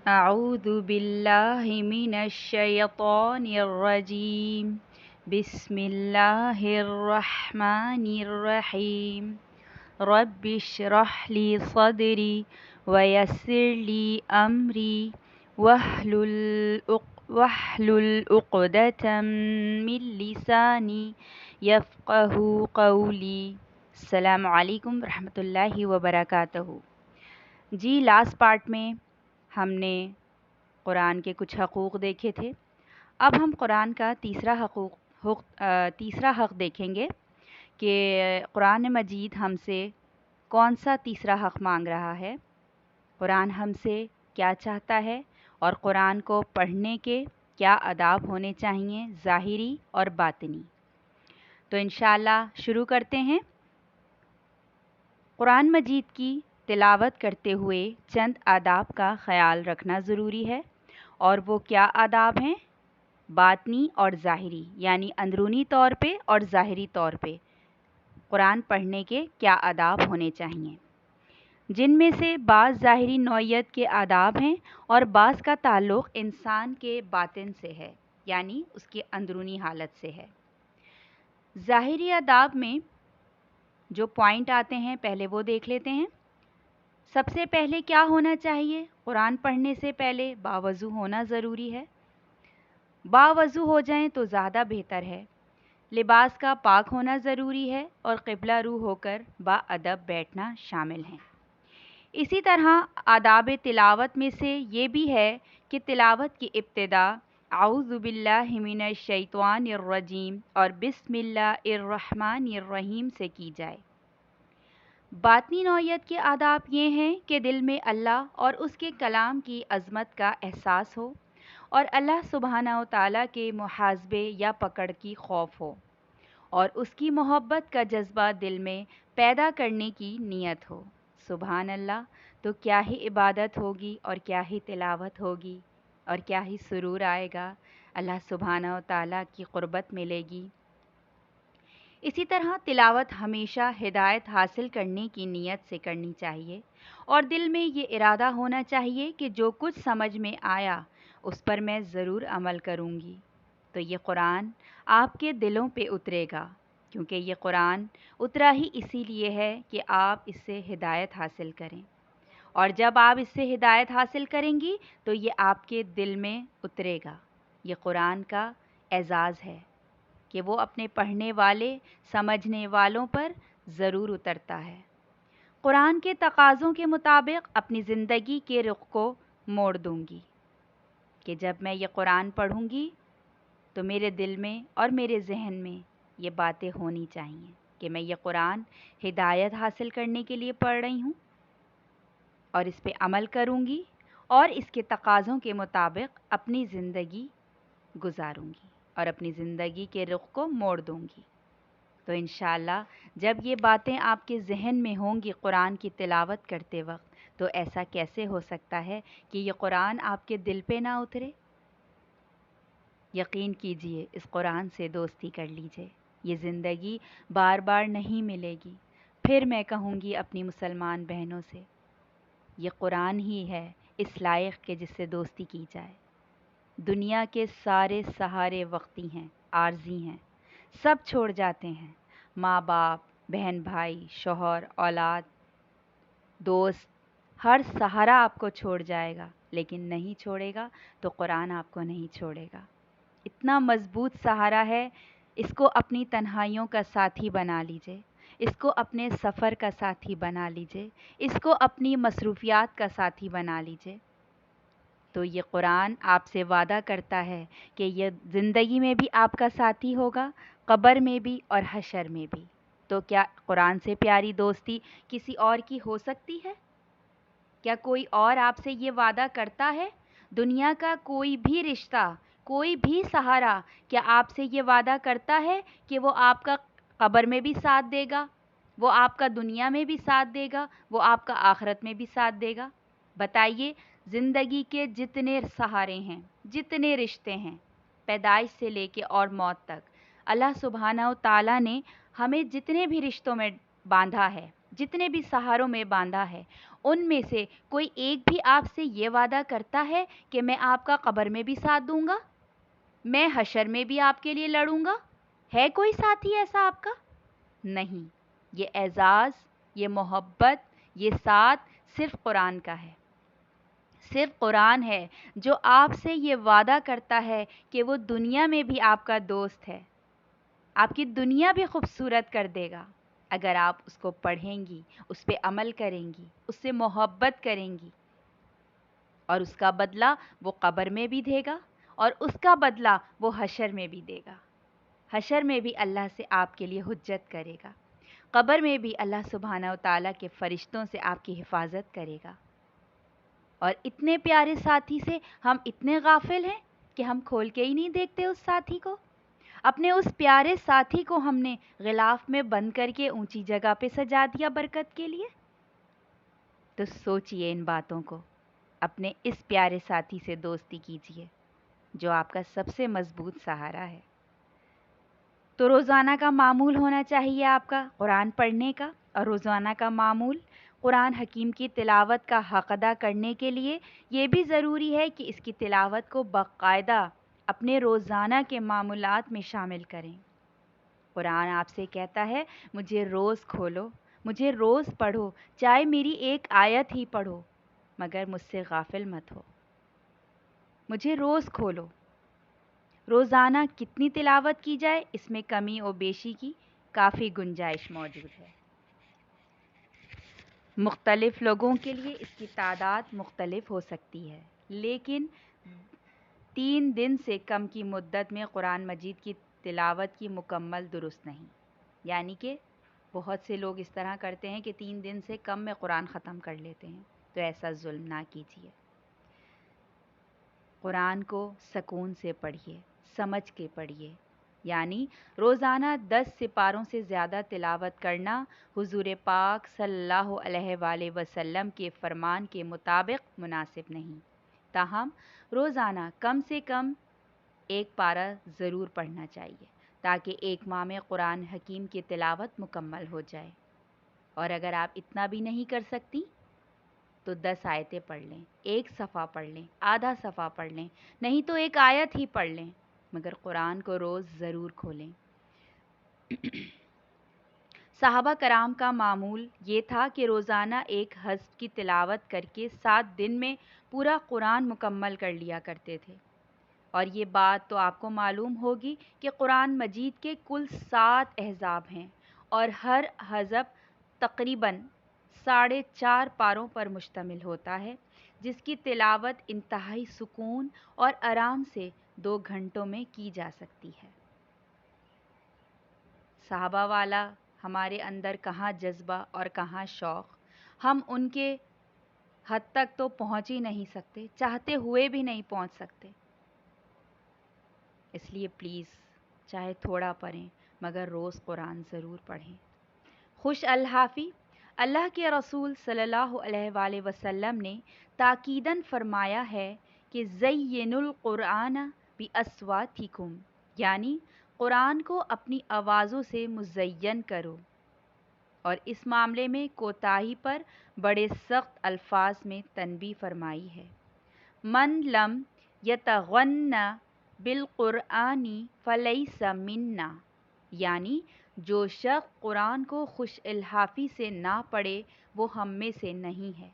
أعوذ بالله من الشيطان الرجيم بسم الله الرحمن الرحيم رب اشرح لي صدري ويسر لي أمري واحلل عقدة من لساني يفقه قولي. السلام علیکم ورحمۃ اللہ وبرکاتہ. جی لاسٹ پارٹ میں ہم نے قرآن کے کچھ حقوق دیکھے تھے. اب ہم قرآن کا تیسرا حق دیکھیں گے کہ قرآن مجید ہم سے کون سا تیسرا حق مانگ رہا ہے، قرآن ہم سے کیا چاہتا ہے، اور قرآن کو پڑھنے کے کیا آداب ہونے چاہیے، ظاہری اور باطنی. تو انشاءاللہ شروع کرتے ہیں. قرآن مجید کی تلاوت کرتے ہوئے چند آداب کا خیال رکھنا ضروری ہے، اور وہ کیا آداب ہیں؟ باطنی اور ظاہری، یعنی اندرونی طور پہ اور ظاہری طور پہ قرآن پڑھنے کے کیا آداب ہونے چاہیے، جن میں سے بعض ظاہری نوعیت کے آداب ہیں اور بعض کا تعلق انسان کے باطن سے ہے، یعنی اس کی اندرونی حالت سے ہے. ظاہری آداب میں جو پوائنٹ آتے ہیں پہلے وہ دیکھ لیتے ہیں. سب سے پہلے کیا ہونا چاہیے؟ قرآن پڑھنے سے پہلے باوضو ہونا ضروری ہے. باوضو ہو جائیں تو زیادہ بہتر ہے. لباس کا پاک ہونا ضروری ہے اور قبلہ رو ہو کر با ادب بیٹھنا شامل ہیں. اسی طرح آداب تلاوت میں سے یہ بھی ہے کہ تلاوت کی ابتدا اعوذ باللہ من الشیطان الرجیم اور بسم اللہ الرحمن الرحیم سے کی جائے. باطنی نوعیت کے آداب یہ ہیں کہ دل میں اللہ اور اس کے کلام کی عظمت کا احساس ہو اور اللہ سبحانہ و تعالیٰ کے محاسبے یا پکڑ کی خوف ہو، اور اس کی محبت کا جذبہ دل میں پیدا کرنے کی نیت ہو. سبحان اللہ، تو کیا ہی عبادت ہوگی اور کیا ہی تلاوت ہوگی اور کیا ہی سرور آئے گا، اللہ سبحانہ و تعالیٰ کی قربت ملے گی. اسی طرح تلاوت ہمیشہ ہدایت حاصل کرنے کی نیت سے کرنی چاہیے، اور دل میں یہ ارادہ ہونا چاہیے کہ جو کچھ سمجھ میں آیا اس پر میں ضرور عمل کروں گی. تو یہ قرآن آپ کے دلوں پہ اترے گا، کیونکہ یہ قرآن اترا ہی اسی لیے ہے کہ آپ اس سے ہدایت حاصل کریں، اور جب آپ اس سے ہدایت حاصل کریں گی تو یہ آپ کے دل میں اترے گا. یہ قرآن کا اعزاز ہے کہ وہ اپنے پڑھنے والے سمجھنے والوں پر ضرور اترتا ہے. قرآن کے تقاضوں کے مطابق اپنی زندگی کے رخ کو موڑ دوں گی کہ جب میں یہ قرآن پڑھوں گی تو میرے دل میں اور میرے ذہن میں یہ باتیں ہونی چاہیے کہ میں یہ قرآن ہدایت حاصل کرنے کے لیے پڑھ رہی ہوں اور اس پہ عمل کروں گی اور اس کے تقاضوں کے مطابق اپنی زندگی گزاروں گی اور اپنی زندگی کے رخ کو موڑ دوں گی. تو انشاءاللہ جب یہ باتیں آپ کے ذہن میں ہوں گی قرآن کی تلاوت کرتے وقت، تو ایسا کیسے ہو سکتا ہے کہ یہ قرآن آپ کے دل پہ نہ اترے؟ یقین کیجئے، اس قرآن سے دوستی کر لیجئے. یہ زندگی بار بار نہیں ملے گی. پھر میں کہوں گی اپنی مسلمان بہنوں سے، یہ قرآن ہی ہے اس لائق کہ جس سے دوستی کی جائے. دنیا کے سارے سہارے وقتی ہیں، عارضی ہیں، سب چھوڑ جاتے ہیں. ماں باپ، بہن بھائی، شوہر، اولاد، دوست، ہر سہارا آپ کو چھوڑ جائے گا، لیکن نہیں چھوڑے گا تو قرآن آپ کو نہیں چھوڑے گا. اتنا مضبوط سہارا ہے، اس کو اپنی تنہائیوں کا ساتھی بنا لیجئے، اس کو اپنے سفر کا ساتھی بنا لیجئے، اس کو اپنی مصروفیات کا ساتھی بنا لیجئے. تو یہ قرآن آپ سے وعدہ کرتا ہے کہ یہ زندگی میں بھی آپ کا ساتھی ہوگا، قبر میں بھی اور حشر میں بھی. تو کیا قرآن سے پیاری دوستی کسی اور کی ہو سکتی ہے؟ کیا کوئی اور آپ سے یہ وعدہ کرتا ہے؟ دنیا کا کوئی بھی رشتہ، کوئی بھی سہارا کیا آپ سے یہ وعدہ کرتا ہے کہ وہ آپ کا قبر میں بھی ساتھ دے گا، وہ آپ کا دنیا میں بھی ساتھ دے گا، وہ آپ کا آخرت میں بھی ساتھ دے گا؟ بتائیے، زندگی کے جتنے سہارے ہیں، جتنے رشتے ہیں، پیدائش سے لے کے اور موت تک، اللہ سبحانہ و تعالیٰ نے ہمیں جتنے بھی رشتوں میں باندھا ہے، جتنے بھی سہاروں میں باندھا ہے، ان میں سے کوئی ایک بھی آپ سے یہ وعدہ کرتا ہے کہ میں آپ کا قبر میں بھی ساتھ دوں گا، میں حشر میں بھی آپ کے لیے لڑوں گا؟ ہے کوئی ساتھی ایسا آپ کا؟ نہیں، یہ اعزاز، یہ محبت، یہ ساتھ صرف قرآن کا ہے۔ صرف قرآن ہے جو آپ سے یہ وعدہ کرتا ہے کہ وہ دنیا میں بھی آپ کا دوست ہے، آپ کی دنیا بھی خوبصورت کر دے گا اگر آپ اس کو پڑھیں گی، اس پہ عمل کریں گی، اس سے محبت کریں گی، اور اس کا بدلہ وہ قبر میں بھی دے گا اور اس کا بدلہ وہ حشر میں بھی دے گا۔ حشر میں بھی اللہ سے آپ کے لیے حجت کرے گا، قبر میں بھی اللہ سبحانہ و تعالیٰ کے فرشتوں سے آپ کی حفاظت کرے گا۔ اور اتنے پیارے ساتھی سے ہم اتنے غافل ہیں کہ ہم کھول کے ہی نہیں دیکھتے اس ساتھی کو۔ اپنے اس پیارے ساتھی کو ہم نے غلاف میں بند کر کے اونچی جگہ پہ سجا دیا برکت کے لیے۔ تو سوچئے ان باتوں کو، اپنے اس پیارے ساتھی سے دوستی کیجئے جو آپ کا سب سے مضبوط سہارا ہے۔ تو روزانہ کا معمول ہونا چاہیے آپ کا قرآن پڑھنے کا، اور روزانہ کا معمول قرآن حکیم کی تلاوت کا حق ادا کرنے کے لیے یہ بھی ضروری ہے کہ اس کی تلاوت کو باقاعدہ اپنے روزانہ کے معمولات میں شامل کریں۔ قرآن آپ سے کہتا ہے مجھے روز کھولو، مجھے روز پڑھو، چاہے میری ایک آیت ہی پڑھو، مگر مجھ سے غافل مت ہو۔ مجھے روز کھولو۔ روزانہ کتنی تلاوت کی جائے اس میں کمی و بیشی کی کافی گنجائش موجود ہے۔ مختلف لوگوں کے لیے اس کی تعداد مختلف ہو سکتی ہے، لیکن 3 دن سے کم کی مدت میں قرآن مجید کی تلاوت کی مکمل درست نہیں۔ یعنی کہ بہت سے لوگ اس طرح کرتے ہیں کہ 3 دن سے کم میں قرآن ختم کر لیتے ہیں، تو ایسا ظلم نہ کیجیے۔ قرآن کو سکون سے پڑھیے، سمجھ کے پڑھیے۔ یعنی روزانہ 10 سپاروں سے زیادہ تلاوت کرنا حضور پاک صلی اللہ علیہ وآلہ وسلم کے فرمان کے مطابق مناسب نہیں، تاہم روزانہ کم سے کم 1 پارہ ضرور پڑھنا چاہیے تاکہ 1 ماہ میں قرآن حکیم کی تلاوت مکمل ہو جائے۔ اور اگر آپ اتنا بھی نہیں کر سکتی تو 10 آیتیں پڑھ لیں، 1 صفحہ پڑھ لیں، آدھا صفحہ پڑھ لیں، نہیں تو 1 آیت ہی پڑھ لیں، مگر قرآن کو روز ضرور کھولیں۔ صحابہ کرام کا معمول یہ تھا کہ روزانہ 1 حزب کی تلاوت کر کے 7 دن میں پورا قرآن مکمل کر لیا کرتے تھے۔ اور یہ بات تو آپ کو معلوم ہوگی کہ قرآن مجید کے کل 7 احزاب ہیں اور ہر حزب تقریباً 4.5 پاروں پر مشتمل ہوتا ہے، جس کی تلاوت انتہائی سکون اور آرام سے 2 گھنٹوں میں کی جا سکتی ہے۔ صحابہ والا ہمارے اندر کہاں جذبہ اور کہاں شوق، ہم ان کے حد تک تو پہنچ ہی نہیں سکتے، چاہتے ہوئے بھی نہیں پہنچ سکتے۔ اس لیے پلیز چاہے تھوڑا پڑھیں مگر روز قرآن ضرور پڑھیں۔ خوش الحافی، اللہ کے رسول صلی اللہ علیہ وآلہ وسلم نے تاکیداً فرمایا ہے کہ زینوا القرآن باصواتکم، یعنی قرآن کو اپنی آوازوں سے مزین کرو، اور اس معاملے میں کوتاہی پر بڑے سخت الفاظ میں تنبیہ فرمائی ہے۔ من لم یتغن بالقرآن فلیس منا، یعنی جو شخص قرآن کو خوش الحافی سے نہ پڑھے وہ ہم میں سے نہیں ہے۔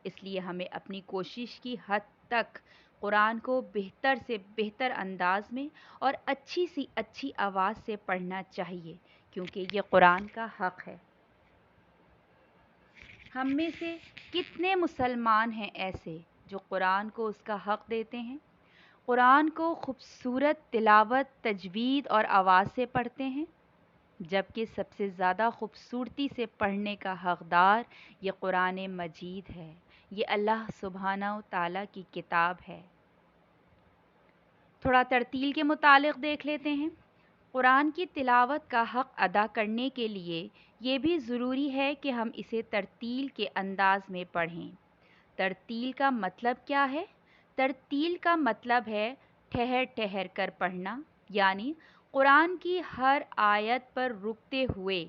اس لیے ہمیں اپنی کوشش کی حد تک قرآن کو بہتر سے بہتر انداز میں اور اچھی سی اچھی آواز سے پڑھنا چاہیے، کیونکہ یہ قرآن کا حق ہے۔ ہم میں سے کتنے مسلمان ہیں ایسے جو قرآن کو اس کا حق دیتے ہیں، قرآن کو خوبصورت تلاوت، تجوید اور آواز سے پڑھتے ہیں، جبکہ سب سے زیادہ خوبصورتی سے پڑھنے کا حقدار یہ قرآن مجید ہے، یہ اللہ سبحانہ و تعالیٰ کی کتاب ہے۔ تھوڑا ترتیل کے متعلق دیکھ لیتے ہیں۔ قرآن کی تلاوت کا حق ادا کرنے کے لیے یہ بھی ضروری ہے کہ ہم اسے ترتیل کے انداز میں پڑھیں۔ ترتیل کا مطلب کیا ہے؟ ترتیل کا مطلب ہے ٹھہر ٹھہر کر پڑھنا، یعنی قرآن کی ہر آیت پر رکتے ہوئے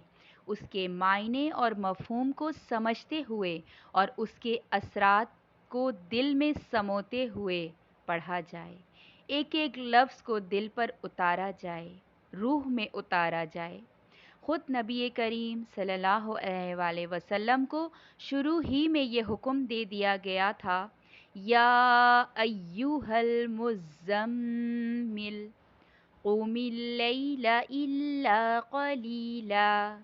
اس کے معنی اور مفہوم کو سمجھتے ہوئے اور اس کے اثرات کو دل میں سموتے ہوئے پڑھا جائے، ایک ایک لفظ کو دل پر اتارا جائے، روح میں اتارا جائے۔ خود نبی کریم صلی اللہ علیہ وآلہ وسلم کو شروع ہی میں یہ حکم دے دیا گیا تھا، یا ایہا المزمل قم اللیل الا قلیلا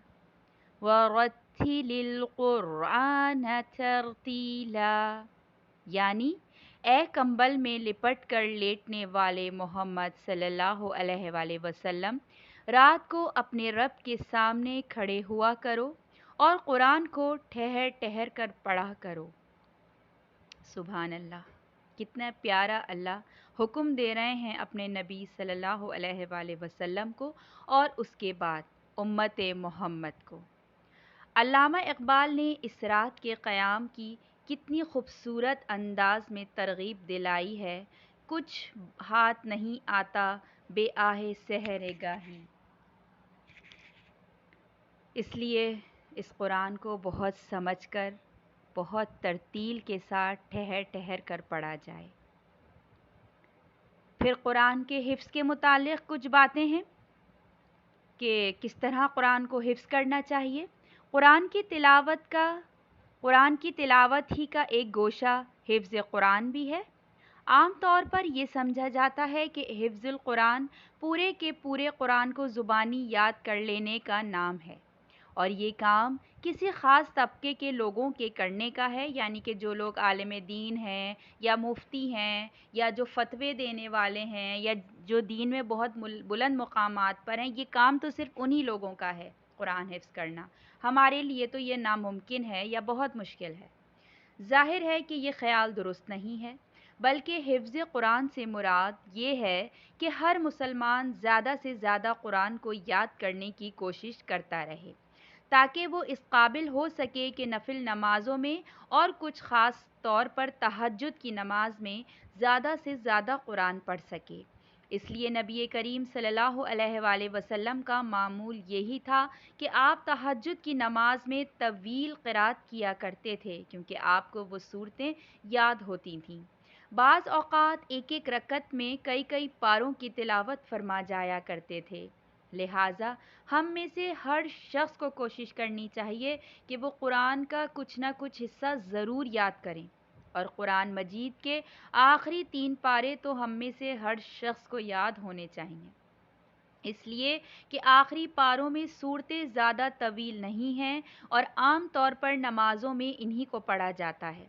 ورتل القرآن ترتیلا، یعنی اے کمبل میں لپٹ کر لیٹنے والے محمد صلی اللہ علیہ وآلہ وسلم، رات کو اپنے رب کے سامنے کھڑے ہوا کرو اور قرآن کو ٹھہر ٹھہر کر پڑھا کرو۔ سبحان اللہ، کتنا پیارا اللہ حکم دے رہے ہیں اپنے نبی صلی اللہ علیہ وآلہ وسلم کو اور اس کے بعد امت محمد کو۔ علامہ اقبال نے اس رات کے قیام کی کتنی خوبصورت انداز میں ترغیب دلائی ہے، کچھ ہاتھ نہیں آتا بے آہ سحر گاہی۔ اس لیے اس قرآن کو بہت سمجھ کر، بہت ترتیل کے ساتھ ٹھہر ٹھہر کر پڑھا جائے۔ پھر قرآن کے حفظ کے متعلق کچھ باتیں ہیں کہ کس طرح قرآن کو حفظ کرنا چاہیے۔ قرآن کی تلاوت ہی کا ایک گوشہ حفظ قرآن بھی ہے۔ عام طور پر یہ سمجھا جاتا ہے کہ حفظ القرآن پورے کے پورے قرآن کو زبانی یاد کر لینے کا نام ہے، اور یہ کام کسی خاص طبقے کے لوگوں کے کرنے کا ہے، یعنی کہ جو لوگ عالم دین ہیں یا مفتی ہیں یا جو فتوے دینے والے ہیں یا جو دین میں بہت بلند مقامات پر ہیں، یہ کام تو صرف انہی لوگوں کا ہے قرآن حفظ کرنا۔ ہمارے لیے تو یہ ناممکن ہے یا بہت مشکل ہے۔ ظاہر ہے کہ یہ خیال درست نہیں ہے، بلکہ حفظ قرآن سے مراد یہ ہے کہ ہر مسلمان زیادہ سے زیادہ قرآن کو یاد کرنے کی کوشش کرتا رہے، تاکہ وہ اس قابل ہو سکے کہ نفل نمازوں میں اور کچھ خاص طور پر تہجد کی نماز میں زیادہ سے زیادہ قرآن پڑھ سکے۔ اس لیے نبی کریم صلی اللہ علیہ وآلہ وسلم کا معمول یہی تھا کہ آپ تہجد کی نماز میں طویل قرات کیا کرتے تھے، کیونکہ آپ کو وہ صورتیں یاد ہوتی تھیں۔ بعض اوقات ایک ایک رکعت میں کئی کئی پاروں کی تلاوت فرما جایا کرتے تھے۔ لہٰذا ہم میں سے ہر شخص کو کوشش کرنی چاہیے کہ وہ قرآن کا کچھ نہ کچھ حصہ ضرور یاد کریں، اور قرآن مجید کے آخری 3 پارے تو ہم میں سے ہر شخص کو یاد ہونے چاہیے، اس لیے کہ آخری پاروں میں صورتیں زیادہ طویل نہیں ہیں اور عام طور پر نمازوں میں انہی کو پڑھا جاتا ہے۔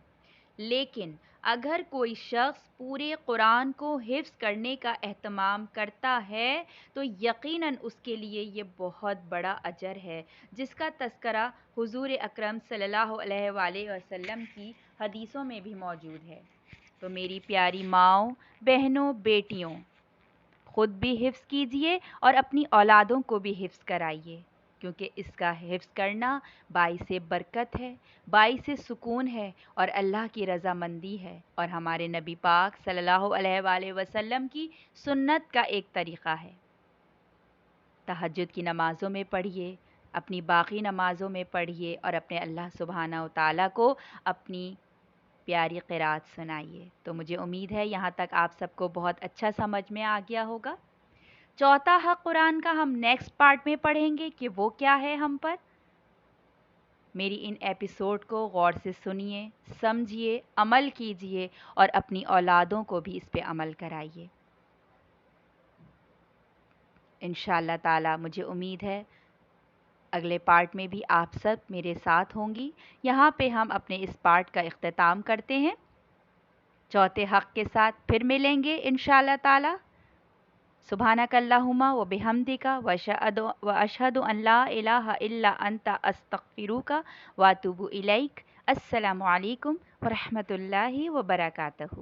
لیکن اگر کوئی شخص پورے قرآن کو حفظ کرنے کا اہتمام کرتا ہے تو یقیناً اس کے لیے یہ بہت بڑا اجر ہے، جس کا تذکرہ حضور اکرم صلی اللہ علیہ وآلہ وسلم کی حدیثوں میں بھی موجود ہے۔ تو میری پیاری ماؤں، بہنوں، بیٹیوں، خود بھی حفظ کیجئے اور اپنی اولادوں کو بھی حفظ کرائیے، کیونکہ اس کا حفظ کرنا باعث برکت ہے، باعث سکون ہے اور اللہ کی رضامندی ہے، اور ہمارے نبی پاک صلی اللہ علیہ وآلہ وسلم کی سنت کا ایک طریقہ ہے۔ تہجد کی نمازوں میں پڑھیے، اپنی باقی نمازوں میں پڑھیے، اور اپنے اللہ سبحانہ و تعالیٰ کو اپنی پیاری قرات سنائیے۔ تو مجھے امید ہے یہاں تک آپ سب کو بہت اچھا سمجھ میں آ گیا ہوگا۔ چوتھا حق قرآن کا ہم نیکسٹ پارٹ میں پڑھیں گے کہ وہ کیا ہے ہم پر۔ میری ان ایپیسوڈ کو غور سے سنیے، سمجھیے، عمل کیجیے اور اپنی اولادوں کو بھی اس پہ عمل کرائیے۔ انشاءاللہ تعالی مجھے امید ہے اگلے پارٹ میں بھی آپ سب میرے ساتھ ہوں گی۔ یہاں پہ ہم اپنے اس پارٹ کا اختتام کرتے ہیں، چوتھے حق کے ساتھ پھر ملیں گے انشاءاللہ تعالی۔ سبحانک اللہم و بحمدک واشہد ان لا الہ الا انت استغفرک و اتوب الیک۔ السلام علیکم ورحمۃ اللہ وبرکاتہ۔